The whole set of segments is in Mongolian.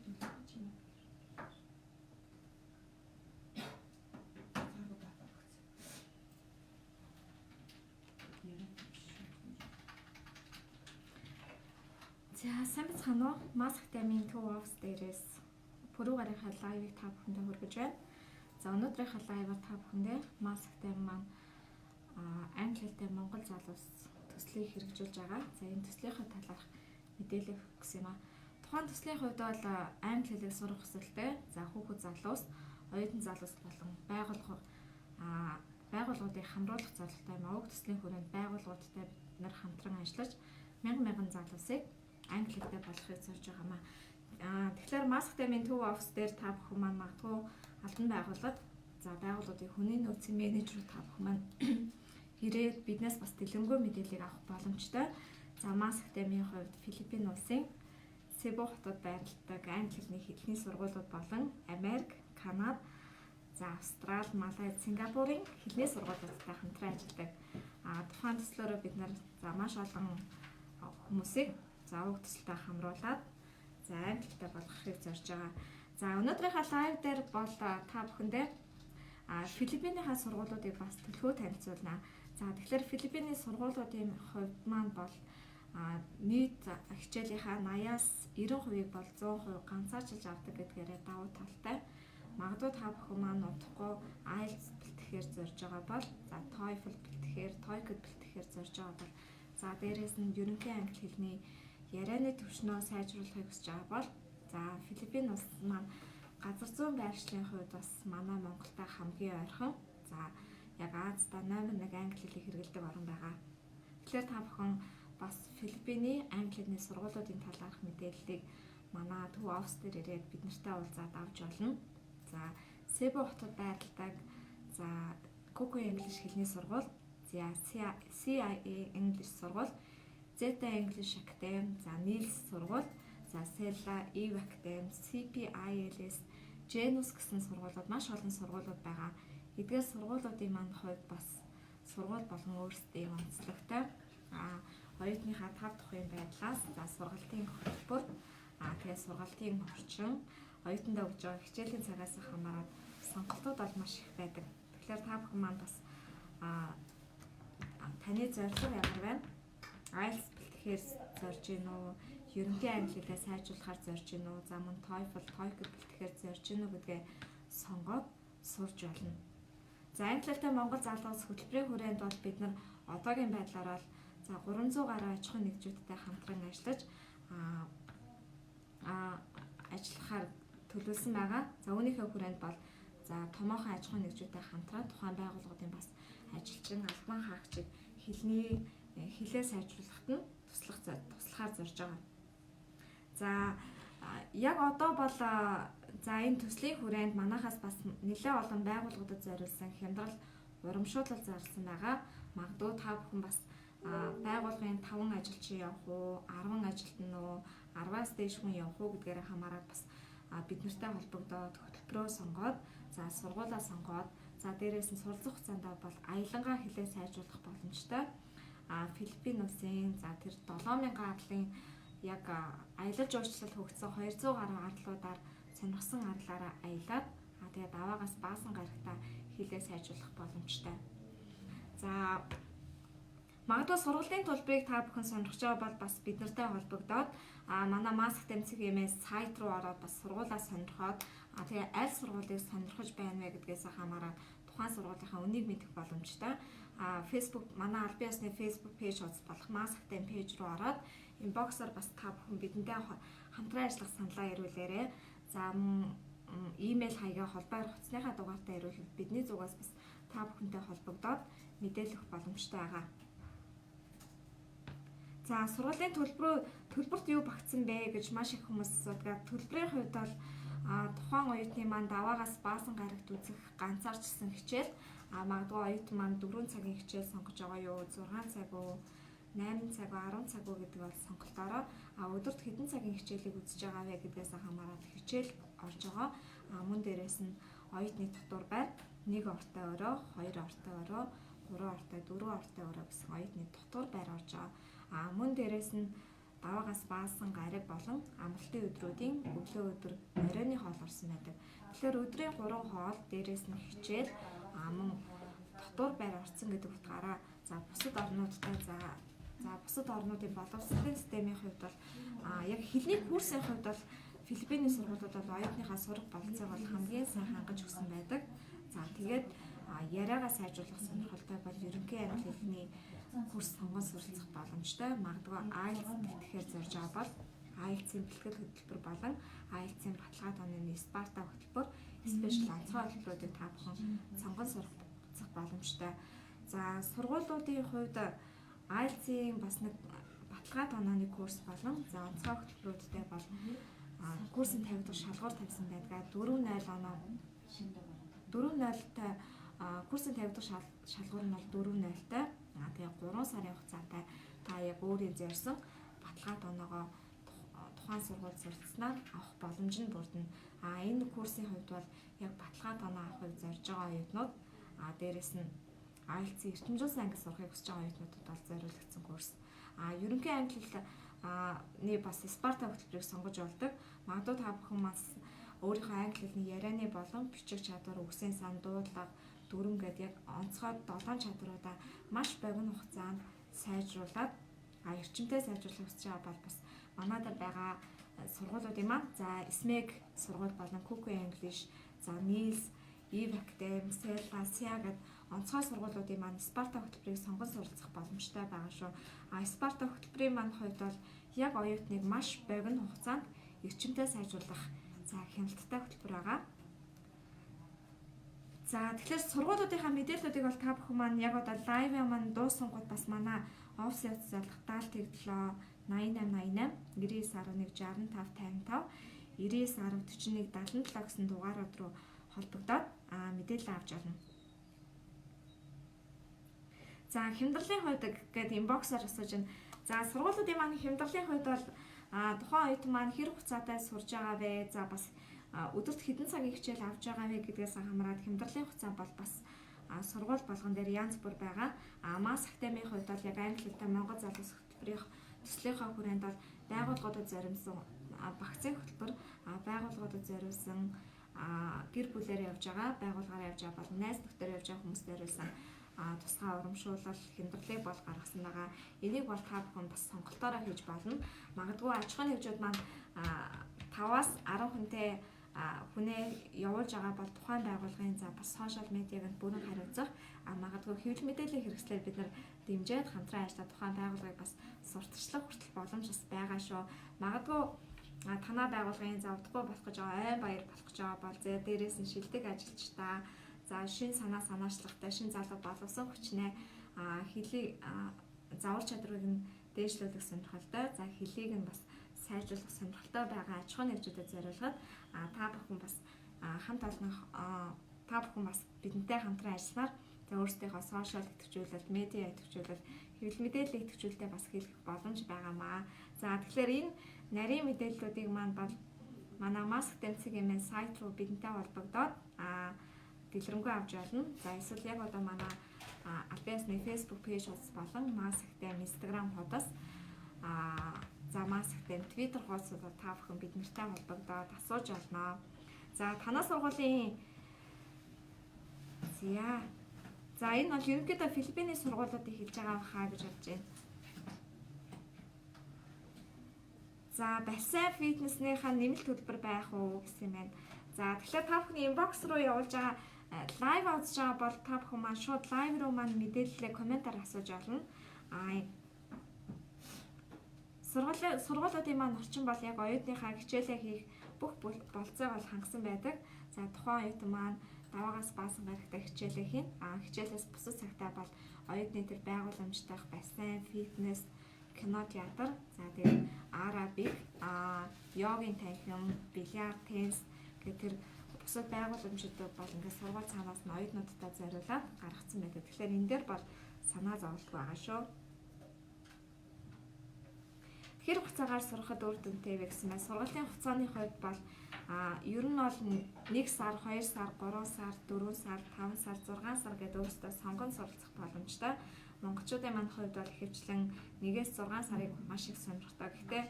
За сайн бацхан уу? Mask Time-ийн Two Off дээрээс пүрэв гарынхаа лайвыг та бүхэндээ хүргэж байна. За өнөөдрийнхээ лайваар та бүхэндээ Mask Time маань англи хэлтэй монгол залуус төслийг хэрэгжүүлж байгаа. За энэ төслийнхээ талаарх мэдээлэл өгсөн юм а. Тухайн төслийн хувьд бол англи хэлийг сурах хүсэлтэй за хүүхэд залуус, оюутан залуус болон байгууллагуудыг хамруулах зорилготой уг төслийн хүрээнд байгууллагуудтай бид нар хамтран ажиллаж мянган залуусыг англи хэлтэй болохыг зорж байгаа маа. Тэгэхээр Mask Time-ийн Two Office дээр та бүхэн маань магадгүй албан байгууллага, за байгууллагуудын хүний нөөцийн менежер та бүхэн маань ирээд биднээс бас дэлгэрэнгүй мэдээллийг авах боломжтой. За Mask Time-ийн хувьд Филиппин улсын Себу хотод байрладаг англи хэлний сургуулиуд болон Америк, Канада, за Австрали, Малайз, Сингапурын хэлний сургуулиудтай хамтран ажилладаг. Тухайн төслөөрөө бид нар за маш олон хүмүүсийг за уг төсөлтэй хамруулад за англи хэлтэй болгохыг зорж байгаа. За өнөөдрийнхээ лайв дээр бол та бүхэндээ Филиппинийхаа сургуулиудыг бас төлхөө танилцуулна. За тэгэхээр Филиппиний сургуулиудын хувьд маань бол нийт хичээлийнхаа 80-аас 90%-ийг бол 100% ганцаарчилж авдаг гэдгээрээ давуу талтай. Магадгүй та бүхэн маань удахгүй IELTS бэлтгэхээр зорж байгаа бол за TOEFL бэлтгэхээр, TOEIC бэлтгэхээр зорж байгаа бол за дээрээс нь ерөнхий англи хэлний ярианы түвшнөө сайжруулахыг хүсэж байгаа бол за Филиппин улс маань газар зүйн байршлын хувьд бас манай Монголтай хамгийн ойрхон за яг Азида номер 1 англи хэлийг хэрэглэдэг орн байгаа. Тэгэхээр та бүхэн бас Филиппиний англи хэлний сургуулиудын талаарх мэдээллийг манай Two Office дээр ирээд бид нартай уулзаад авч болно. За Себу хотод байрладаг за Coco English хэлний сургууль, за CIA English сургууль, Zeta English Academy, за Niels сургууль, за Sella Eve Academy, CPILS, Genus гэсэн сургуулиуд маш олон сургуулиуд байгаа. Эдгээр сургуулиудын маань хувьд бас сургууль болон өөрсдийн онцлогтой оюутныхаа тав тухын байдлаас за сургалтын хөтөлбөр тэгээд сургалтын орчин оюутандаа өгж байгаа хичээлийн цагаас хамаарат сонголтууд бол маш их байдаг. Тэгэхээр та бүхэн маань бас таны зорилго ямар байна? IELTS бэлтгэхээр зорж гин үү? Ерөнхий англи хэлээ сайжруулахаар зорж гин үү? За мөн TOEFL, TOEIC бэлтгэхээр зорж гин үү гэдгээ сонгоод сурж болно. За англи хэлтэй монгол залуус хөтөлбөрийн хүрээнд бол бид нар одоогийн байдлаар за 300 гаруй аж ахуйн нэгжүүдтэй хамтран ажиллаж ажиллахаар төлөвлөсөн байгаа. За үүнийхээ хүрээнд бол за томоохон аж ахуйн нэгжүүдтэй хамтран тухайн байгууллагуудын бас ажилчин албан хаагчид хэлээ сайжруулахад нь туслахаар зорж байгаа. За яг одоо бол за энэ төслийн хүрээнд манайхаас бас нэлээд олон байгууллагуудад зориулсан хямдрал урамшуулал зарласан байгаа. Магадгүй та бүхэн бас байгууллагын 5 ажилчин явах уу, 10 ажилтан уу, 10-аас дээш хүн явах уу гэдгээр хамаарат бас бид нартай холбогдоод хөтөлбөрөө сонгоод за сургуулаа сонгоод за дээрээс нь суралцах хугацаанд бол аялангаа хэлээ сайжруулах боломжтой. Филиппин улсын за тэр 7000 арлын яг аялал жуулчлал хөгжсөн 200 гаруй арлуудаар сонирхсан арлаараа аялаад тэгээд аваагаас баасан гарагтаа хэлээ сайжруулах боломжтой. За магадгүй сургуулийн төлбөрийг та бүхэн сонирхож байгаа бол бас бид нартай холбогдоод манай Mask Time CMS сайт руу ороод бас сургуулаа сонирхоод тэгээ аль сургуулийг сонирхож байна вэ гэдгээс хамаарат тухайн сургуулийнхаа үнийг мэдэх боломжтой. Facebook манай албан ёсны Facebook пэйж болох Mask Time пэйж руу ороод инбоксоор бас та бүхэн бидэнтэй хамтран ажиллах саналаа ирүүлээрэй. За имэйл хаягаа холбоор хуцсныхаа дугаартай ирүүлэхэд бидний зүгээс бас та бүхэнтэй холбогдоод мэдээлэх боломжтой байгаа. За сургуулийн төлбөрт юу багтсан бэ гэж маш их хүмүүс асуудаг. Төлбөрийн хувьд бол тухайн оюутны маань даваагаас баасан гарагт үзэх ганцаарчсан хичээл магадгүй оюутан маань 4 цагийн хичээл сонгож байгаа юу, 6 цаг уу, 8 цаг уу, 10 цаг уу гэдэг бол сонголтоороо өдөрт хэдэн цагийн хичээлийг үзэж байгаа вэ гэдгээс хамаарат хичээл орж байгаа. Мөн дээрээс нь оюутны дотор байр 1 ортой өрөө, 2 ортой өрөө, 3 ортой, 4 ортой өрөө гэсэн оюутны дотор байр орж байгаа. Мөн дээрээс нь даваагаас баасан гариг болон амралтын өдрүүдийн өглөө өдөр оройны хоол орсон байдаг. Тэгэхээр өдрийн 3 хоол дээрээс нь хичээл мөн дотор байр орсон гэдэг утгаараа бусад орнуудтай бусад орнуудын боловсролын системийн хувьд бол яг хэлний курсын хувьд бол Филиппиний сургуулиуд бол оюутныхаа сурах болцоог бол хамгийн сайн хангаж өгсөн байдаг. За тэгээд яриагаа сайжруулах сонирхолтой бол ерөнхий англи хэлний курс сонгон суралцах боломжтой. Магадгүй IELTS тэтгэхээр зорж байгаа бол IELTS-ийн бэлтгэл хөтөлбөр болон IELTS-ийн баталгаа тооны Спарта хөтөлбөр, спешиал онцгой хөтөлбөрүүдийг та бүхэн сонгон суралцах боломжтой. За сургуулиудын хувьд IELTS-ийн бас нэг баталгаа тооны курс болон онцгой хөтөлбөрүүдтэй бол курсын 50 дахь шалгуур тавьсан байдаг. 4.0 оноо 4.0-тай курсын 50 дахь шалгуур нь бол 4.0-тай. Тэгээ 3 сарын хугацаатай та яг өөрийн зорьсон баталгаа тоноогоо тухайн сургуульд суралцсанаар авах боломж нь бүрдэнэ. Энэ курсын хувьд бол яг баталгаа тоноо авахыг зорж байгаа оюутнууд дээрэс нь IELTS-ийн эрчим зүйн анги сурахыг хүсэж байгаа оюутнуудад бол зориулагдсан курс. Ерөнхий англи хэлний бас Спарта хөтөлбөрийг сонгож болдог. Магадгүй та бүхэн бас өөрийнхөө англи хэлний ярианы болон бичих чадвар, үгсийн сан, дуудлага, дүрм гэдэг яг онцгой 7 чадруудаа маш богино хугацаанд сайжруулад эрчимтэй сайжруулах хүсэж байгаа бол бас манайд байгаа сургуулиудын маань SMEG сургууль болон Cook English, Niels, Evacadem, Sela, SIA гэдэг онцгой сургуулиудын маань Спарта хөтөлбөрийг сонгон суралцах боломжтой байгаа шүү. Спарта хөтөлбөрийн маань хувьд бол яг оюутныг маш богино хугацаанд эрчимтэй сайжруулах хяналттай хөтөлбөр байгаа. Тэгэхээр сургуулиудынхаа мэдээллүүдийг бол та бүхэн маань яг одоо лайв маань дуусангууд бас манай офис явц залгах 77 8888 9911 6555 9910 41 77 гэсэн дугаарууд руу холбогдоод мэдээлэл авч олно. Хямдралын хувьд гэдэг инбоксоор асууж байна. Сургуулиудын маань хямдралын хувьд бол тухайн оюутан маань хэрэг хугацаатай сурж байгаа вэ? Бас өдөрт хэдэн цагийн хичээл авч байгаа вэ гэдгээс хамраад хямдралын хугацаа бол бас сургууль болгон дээр янз бүр байгаа. Mass Academy-ийн хувьд бол яг англи хэлтэй Монгол залуус хөтөлбөрийн төслийнхаа хүрээнд бол байгууллагуудад зориулсан багцын хөтөлбөр, байгууллагуудад зориулсан гэр бүлээр явж байгаа, байгууллагаар явж байгаа бол найз нөхдөөр явж байгаа хүмүүст зориулсан тусгай урамшуулал, хямдралыг бол гаргасан байгаа. Энийг бол та бүхэн бас сонголтоороо хийж болно. Магадгүй аж ахуйн нэгжүүд маань 5-аас 10 хүнтэй хүнээ явуулж байгаа бол тухайн байгууллагын бас сошиал медиаг нь бүрэн хариуцах, магадгүй хэвлэл мэдээллийн хэрэгслээр бид нар дэмжиж хамтран ажиллаад тухайн байгууллагыг бас сурталчлах хүртэл боломж бас байгаа шүү. Магадгүй танай байгууллагын удахгүй болох гэж байгаа, айн баяр болох гэж байгаа бол дээрээс нь шилдэг ажилчдаа шин санаа санаачлагтай шин залуу боловсон хүчнээ хэлийг заавар чадрыг нь дээшлүүлэх сонирхолтой. Хэлийг нь бас сайжруулах сонирхолтой байгаа аж ахуйн нэгжүүдэд зориулгаад та бүхэн бас хамт олон та бүхэн бас бидэнтэй хамтран ажилласаар өөрсдийнхөө сошиал идэвхжүүлэлт, медиа идэвхжүүлэлт, хэвлэл мэдээлэл идэвхжүүлэлтээ бас хийх боломж байгаамаа. Тэгэхээр энэ нарийн мэдээллүүдийг маань бол манай Mass Academy-ийн сайт руу бидэнтэй холбогдоод дэлгэрэнгүй авч олно. Эсвэл яг одоо манай Albiasны Facebook пэйж хуудас болон Mass Academy Instagram хуудас Mass Academy Twitter хуудасаар та бүхэн бид нартай холбогдоод асууж олно. Танай сургуулийн энэ бол ерөнхийдөө Филиппиний сургуулиудыг хэлж байгаа хаа гэж бодож байна. Бассейн фитнеснийхаа нэмэлт хөтөлбөр байх уу гэсэн юм байна. Тэгэхээр та бүхний инбокс руу явуулж байгаа лайв үзэж байгаа бол та бүхэн маань шууд лайв руу маань мэдээлэлээ комментаар асууж олно. Сургуулиудын маань орчин бол яг оюутныхаа хичээлээ хийх бүх болцоог бол хангасан байдаг. Тухайн оюутан маань даваагаас баасан гарагтай хичээлээ хийн. Хичээлээс бусад цагтаа бол оюутны төр байгууламжтай бассейн, фитнес, кино, театр, тэгээд арабик, йогийн танхим, бильярд, теннис гэх тэр бусад байгууламжууд бол ингээд сургууль цаанаас нь оюутнуудтай зориулаад гаргацсан байдаг. Тэгэхээр энэ дээр бол санаа зовлт байгаа шүү. Тэр хугацаагаар сурахад үр дүнтэй вэ гэсэн байна. Сургуулийн хугацааны хувьд бол ер нь бол 1 сар, 2 сар, 3 сар, 4 сар, 5 сар, 6 сар гэдэг өөрсдөө сонгон суралцах боломжтой. монголчуудын маань хувьд бол ихэвчлэн 1-6 сарыг маш их сонирхдаг. Гэхдээ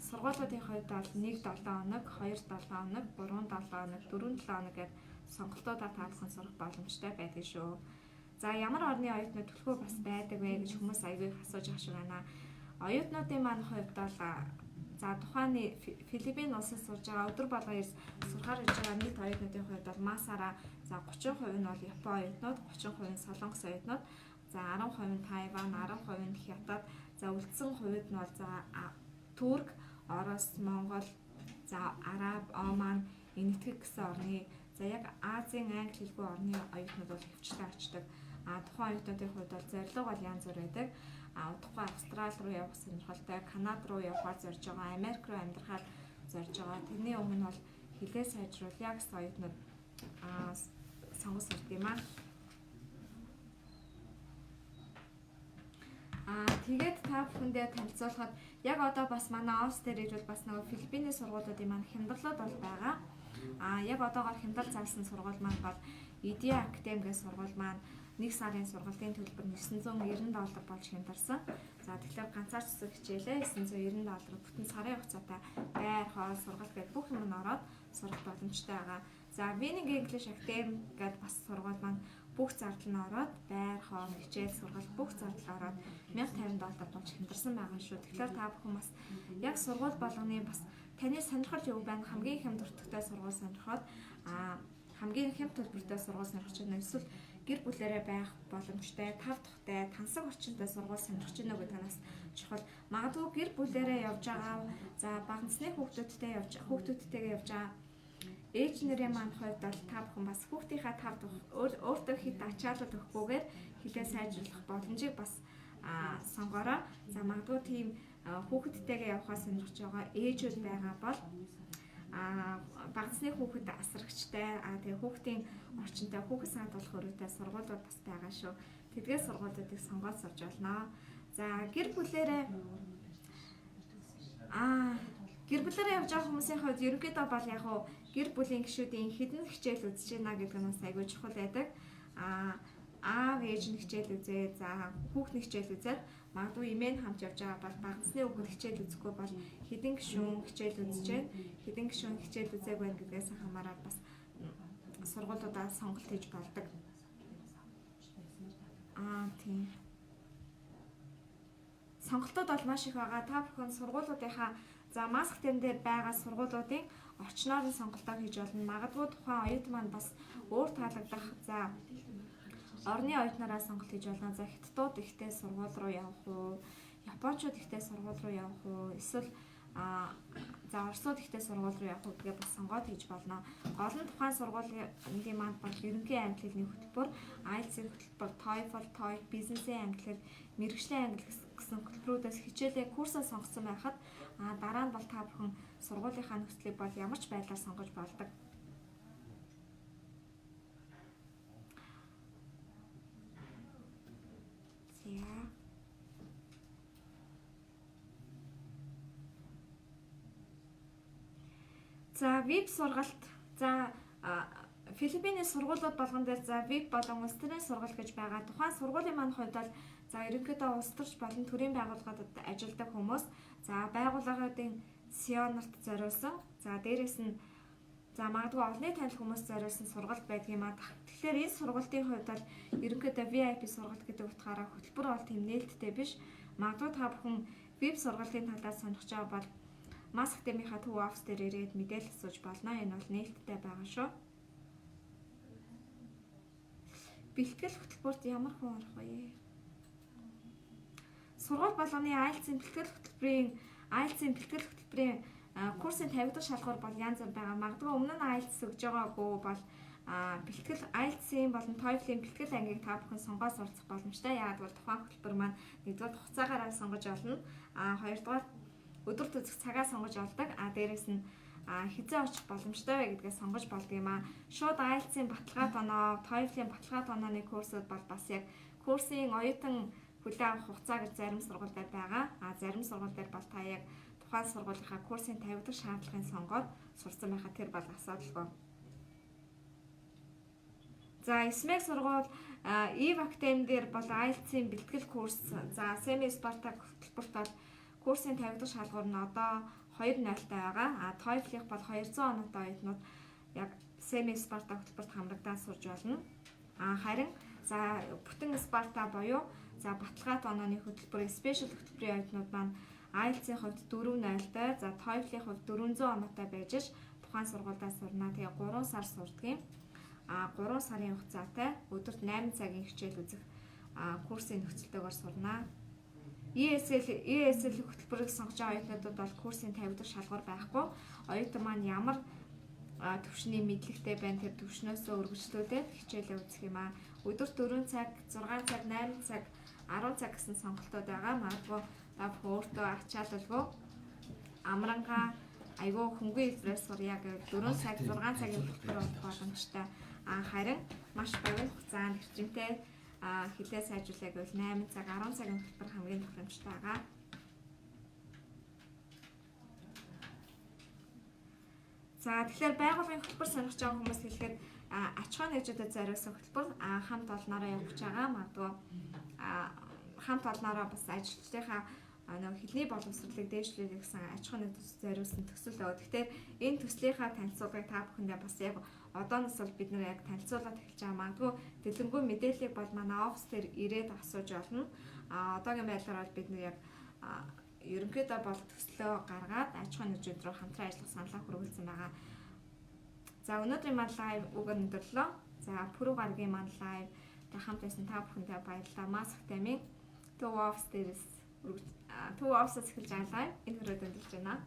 сургуулиудын хувьд бол 1-7 хоног, 2-7 хоног, 3-7 хоног, 4-7 хоног гэдэг сонголтуудаар та бүхэн сурах боломжтой байдаг шүү. За ямар орны оюутнууд төлхөө бас байдаг вэ гэж хүмүүс аягүй их асууж байгаа шиг байна. Оюутнуудын маань хувьд бол за тухайн Филиппин улсад сурж байгаа өдөр болгоо ирж сурахаар ирж байгаа нийт оюутнуудын хувьд бол масаараа за 30% нь бол Япон оюутнууд, 30% нь Солонгос оюутнууд, за 10% нь Тайван, 10% нь Хятад, за үлдсэн хувьд нь бол за Турк, Орос, Монгол, за Араб, Оман, Энэтхэг гэсэн орны за яг Азийн англи хэлгүй орны оюутнууд бол хөвчлээ очдог. Тухайн оюутнуудын хувьд бол зорилго бол янз бүр байдаг. Тухайн Австрали руу явах сонирхолтой, Канада руу явахаар зорж байгаа, Америк руу амьдрахаар зорж байгаа. Тэрний өмнө бол хилээ сайжруулъя гэсэн оюутнууд сонгож сурд юм аа. Тэгээд та бүхэндээ танилцуулахад яг одоо бас манай офс дээр ирвэл бас нөгөө Филиппиний сургуулиудын маань хямдрлууд бол байгаа. Яг одоогоор хямдрал заасан сургууль маань бол Идеа Академи гэх сургууль маань 1 сарын сургалтын төлбөр $990 болж хямдарсан. За тэгэхээр ганцаар цэцэг хичээлээ $990 бүтэн сарын хугацаатай байр, хоол, сургалт гэдэг бүх юм нь ороод сурах боломжтой байгаа. За Winning English Academy гэдэг бас сургууль маань бүх зардал нь ороод байр, хоол, хичээл, сургалт бүх зардал ороод $1050 болж хямдарсан байгаа шүү. Тэгэхээр та бүхэн бас яг сургууль болгоны бас таны сонирхол юу байна? Хамгийн хямд өртөгтэй сургууль сонирхоод хамгийн хямд төлбөртэй сургууль сонирхож байна. Эсвэл гэр бүлээрээ байх боломжтой, тав дахьтай, тансаг орчинтой сургууль сонирхож байна гэдэг танаас чухал. Магадгүй гэр бүлээрээ явж байгаа, за бага насны хүүхдүүдтэйгээ явж байгаа ээж нэрийн маань хувьд бол та бүхэн бас хүүхдийнхаа тав дахь өөртөө хэд ачаалал өгөхгүйгээр хилээ сайжруулах боломжийг бас сонгороо. За магадгүй тийм хүүхэдтэйгээ явахаа сонирхож байгаа ээжүүд байгаа бол багцны хүүхэд асрагчтай тэгээ хүүхдийн орчинтой хүүхэд санаад болох өрөөтэй сургуулиуд бас байгаа шүү. Тэдгээр сургуулиудыг сонгоод сурж болно. За гэр бүлээрээ явж байгаа хүмүүсийн хувьд ерөнхийдөө бол яг уу гэр бүлийн гишүүдийн хэдэн хичээл үзэж байна гэдэг нь бас аягүй чухал байдаг. Аав ээж нь хичээл үзээ, за хүүхд нь хичээл үзээд магадгүй эмээ нь хамт явж байгаа бол багцны хүүхэд хичээл үзэхгүй бол хэдэн гишүүн хичээл үзэж байна, хэдэн гишүүн хичээл үзээг байна гэдгээс хамаараад бас сургуулиудаа сонголт хийж болдог. Тийм. Сонголтууд бол маш их байгаа. Та бүхэн сургуулиудынхаа за маск тем дээр байгаа сургуулиудын орчноор нь сонголтоо хийж болно. Магадгүй тухайн оюутан маань бас өөр таалагдах за орны оюутнаараа сонголт хийж болно. За хятадууд ихтэй сургууль руу явах уу, японочууд ихтэй сургууль руу явах уу, эсвэл за орсууд ихтэй сургууль руу явах уу гэдгээ бас сонгоод хийж болно. Гол нь тухайн сургуулийн маань бол ерөнхий англи хэлний хөтөлбөр, IELTS-ийн хөтөлбөр, TOEFL, TOEIC, бизнесийн англи хэл, мэргэжлийн англи гэсэн хөтөлбөрүүдээс хичээлээ курсаа сонгосон байхад дараа нь бол та бүхэн сургуулийнхаа нөхцөлийг бол ямар ч байдлаар сонгож болдог. За веб сургалт. За Филиппиний сургуулиуд болгон дээр за веб болон улс төрийн сургалт гэж байгаа. Тухайн сургуулийн маань хувьд бол за ерөнхийдөө улс төрч болон төрийн байгууллагуудад ажилладаг хүмүүс, за байгууллагын CEO нарт зориулсан, за дээрэс нь за магадгүй олонний танил хүмүүс зориулсан сургалт байдаг юм аа. Тэгэхээр энэ сургалтын хувьд бол ерөнхийдөө VIP сургалт гэдэг утгаараа хөтөлбөр бол тийм нээлттэй биш. Магадгүй та бүхэн веб сургалтын талаар сонирхож байгаа бол Маск Академийнхаа төв офс дээр ирээд мэдээлэл асууж болно. Энэ бол нээлттэй байгаа шүү. Бэлтгэл хөтөлбөрт ямар хүн орох вэ? Сургууль болгоны IELTS-ийн бэлтгэл хөтөлбөрийн курсын 50 дахь шалгуур бол янз бүр байгаа. Магадгүй өмнө нь IELTS өгж байгаагүй бол бэлтгэл IELTS-ийн болон TOEFL-ийн бэлтгэл ангийг та бүхэн сонгоод сурах боломжтой. Яагаад бол тухайн хөтөлбөр маань нэгдүгээр хугацаагаараа сонгож олно. Хоёрдугаар өдөр тутмын цагаа сонгож олдог. Дээрээс нь хизээ очих боломжтой вэ гэдгээ сонгож болдог юм аа. Шууд IELTS-ийн баталгаа тоноо, TOEFL-ийн баталгаа тонооны курсууд бол бас яг курсын оюутан хүлээн авах хугацаа гэж зарим сургуультай байгаа. Зарим сургуулиуд бол та яг тухайн сургуулийнхаа курсын 50 дахь шаардлагыг сонгоод сурсан байхад тэр бол асуудалгүй. За SMEC сургууль EVACTEM дээр бол IELTS-ийн бэлтгэл курс, за Semi Sparta хөтөлбөрт бол курсын 50 дахь шалгуур нь одоо 2.0-тай байгаа. TOEFL-ийнх бол 200 оноотой оюутнууд яг Semi Sparta хөтөлбөрт хамрагдаад сурж болно. Харин за бүтэн Sparta буюу за баталгаат онооны хөтөлбөр, Special хөтөлбөрийн оюутнууд маань IELTS-ийн хувьд 4.0-тай, за TOEFL-ийн хувьд 400 оноотой байж тухайн сургуультай сурна. Тэгээ 3 сар сурдаг юм. 3 сарын хугацаатай өдөрт 8 цагийн хичээл үзэх курсын нөхцөлтэйгээр сурна. ESL хөтөлбөрийг сонгож байгаа оюутнуудад бол курсын 50 дахь шалгуур байхгүй. Оюутан маань ямар төвшний мэдлэгтэй байна тэр төвшнөөсөө үргэлжлүүлээд хичээлээ үзэх юм. Өдөрт 4 цаг, 6 цаг, 8 цаг, 10 цаг гэсэн сонголтууд байгаа. Магадгүй та бүхэн өөртөө ачаалалгүй амрангаа айгүй хөнгөн хэлбэрээр сурья гэвэл 4 цаг, 6 цагийн хөтөлбөр болох боломжтой. Харин маш богино хугацаанд эрчимтэй хэлээ сайжруулах гэвэл 8 цаг, 10 цагийн хөтөлбөр хамгийн тохиромжтой байгаа. За тэгэхээр байгууллагын хөтөлбөр сонирхож байгаа хүмүүс хэлэхэд аж ахуйн нэгжүүдэд зориулсан хөтөлбөр хамт олноороо явуулж байгаа. Магадгүй хамт олноороо бас ажилчдынхаа хэлний боловсролыг дээшлүүлэх гэсэн аж ахуйн нэгжүүдэд зориулсан төсөл байгаа. Тэгэхээр энэ төслийнхаа танилцуулгыг та бүхэндээ бас яг одооноос бол бид нэр яг танилцуулаад эхэлж байгаа. Магадгүй дэлгэнгүй мэдээллийг бол манай офс дээр ирээд асууж болно. Одоогийн байдлаар бол бид нэр яг ерөнхийдөө бол төслөө гаргаад аж ахуйн нэгжүүд рүү хамтран ажиллах саналаа хүргүүлсэн байгаа. За өнөөдрийн маань лайв үг өндөрлөө. За пүрэв гарагийн маань лайв хамт байсан та бүхэндээ баярлалаа. Маск тамиг Төв офс дээрээс Төв офсоос эхэлж байгаа лайв энэ хүрээд өндөрлж байна.